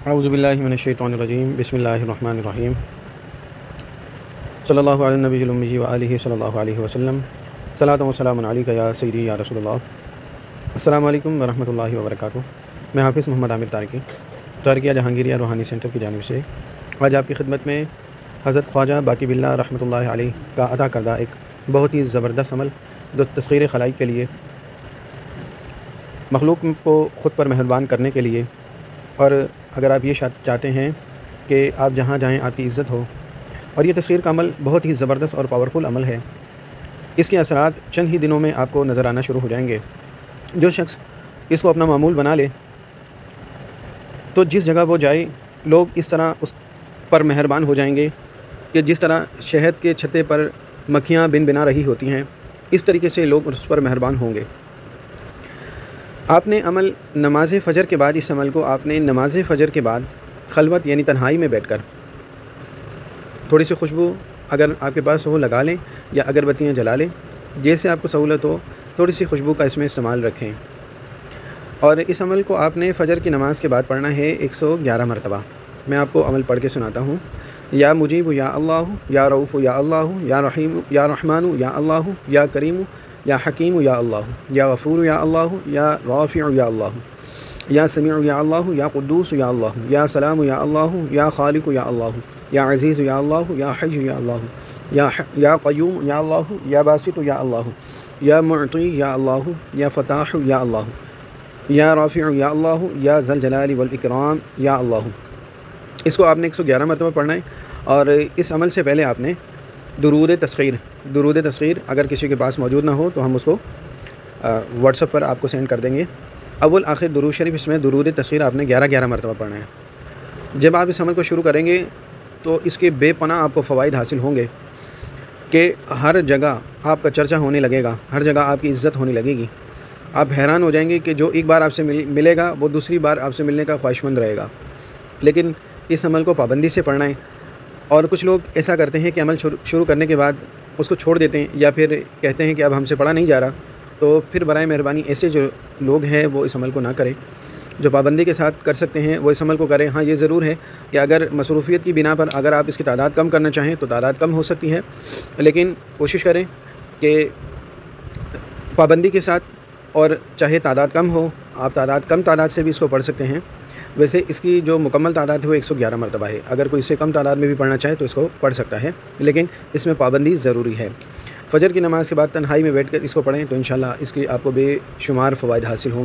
اعوذ باللہ من الشیطان الرجیم بسم اللہ الرحمن الرحیم صلی اللہ علی النبی الامی و آلہ صلی اللہ علیہ وسلم صلاۃ و سلام علیک یا سیدی یا رسول اللہ۔ السلام علیکم ورحمۃ اللہ وبرکاتہ۔ میں حافظ محمد عامر تارکیہ جہانگیریہ روحانی سینٹر کی جانب سے آج آپ کی خدمت میں حضرت خواجہ باقی باللہ رحمۃ اللہ علیہ کا عطا کردہ ایک بہت ہی زبردست عمل جو تسخیر خلائق کے لیے، مخلوق کو خود پر مہربان کرنے کے لیے، اور اگر آپ یہ چاہتے ہیں کہ آپ جہاں جائیں آپ کی عزت ہو، اور یہ تسخیر کا عمل بہت ہی زبردست اور پاورفل عمل ہے۔ اس کے اثرات چند ہی دنوں میں آپ کو نظر آنا شروع ہو جائیں گے۔ جو شخص اس کو اپنا معمول بنا لے تو جس جگہ وہ جائے لوگ اس طرح اس پر مہربان ہو جائیں گے کہ جس طرح شہد کے چھتے پر مکھیاں بن بنا رہی ہوتی ہیں، اس طریقے سے لوگ اس پر مہربان ہوں گے۔ آپ نے عمل نماز فجر کے بعد، اس عمل کو آپ نے نماز فجر کے بعد خلوت یعنی تنہائی میں بیٹھ کر تھوڑی سی خوشبو اگر آپ کے پاس ہو لگا لیں، یا اگربتیاں جلا لیں، جیسے آپ کو سہولت ہو تھوڑی سی خوشبو کا اس میں استعمال رکھیں۔ اور اس عمل کو آپ نے فجر کی نماز کے بعد پڑھنا ہے 111 مرتبہ۔ میں آپ کو عمل پڑھ کے سناتا ہوں۔ یا مجیب یا اللہ، یا رؤوف یا اللہ، یا رحیم یا رحمان یا اللہ، یا کریم یا حکیم یا اللہ، یا غفور یا اللہ، یا رافع یا اللہ، یا سمیع یا اللہ، یا قدوس یا اللہ، یا سلام یا اللہ، یا خالق یا اللہ، یا عزیز یا اللہ، یا حی یا اللہ، یا قیوم یا اللہ، یا باسط یا اللہ، یا معطی یا اللہ، یا فتاح یا اللہ، یا رافع یا اللہ، یا ذی الجلال والاکرام یا اللہ۔ اس کو آپ نے 111 مرتبہ پڑھنا ہے۔ اور اس عمل سے پہلے آپ نے درود تسخیر اگر کسی کے پاس موجود نہ ہو تو ہم اس کو واٹس ایپ پر آپ کو سینڈ کر دیں گے۔ اول آخر درود شریف، اس میں درود تسخیر آپ نے 11 مرتبہ پڑھنا ہے۔ جب آپ اس عمل کو شروع کریں گے تو اس کے بے پناہ آپ کو فوائد حاصل ہوں گے کہ ہر جگہ آپ کا چرچا ہونے لگے گا، ہر جگہ آپ کی عزت ہونے لگے گی۔ آپ حیران ہو جائیں گے کہ جو ایک بار آپ سے ملے گا وہ دوسری بار آپ سے ملنے کا خواہش مند رہے گا۔ لیکن اس عمل کو پابندی سے پڑھنا ہے۔ اور کچھ لوگ ایسا کرتے ہیں کہ عمل شروع کرنے کے بعد اس کو چھوڑ دیتے ہیں، یا پھر کہتے ہیں کہ اب ہم سے پڑھا نہیں جا رہا۔ تو پھر برائے مہربانی ایسے جو لوگ ہیں وہ اس عمل کو نہ کریں۔ جو پابندی کے ساتھ کر سکتے ہیں وہ اس عمل کو کریں۔ ہاں، یہ ضرور ہے کہ اگر مصروفیت کی بنا پر اگر آپ اس کی تعداد کم کرنا چاہیں تو تعداد کم ہو سکتی ہے، لیکن کوشش کریں کہ پابندی کے ساتھ، اور چاہے تعداد کم ہو، آپ کم تعداد سے بھی اس کو پڑھ سکتے ہیں۔ ویسے اس کی جو مکمل تعداد ہے وہ 111 مرتبہ ہے۔ اگر کوئی اس سے کم تعداد میں بھی پڑھنا چاہے تو اس کو پڑھ سکتا ہے، لیکن اس میں پابندی ضروری ہے۔ فجر کی نماز کے بعد تنہائی میں بیٹھ کر اس کو پڑھیں تو انشاءاللہ اس کی آپ کو بے شمار فوائد حاصل ہوں گے۔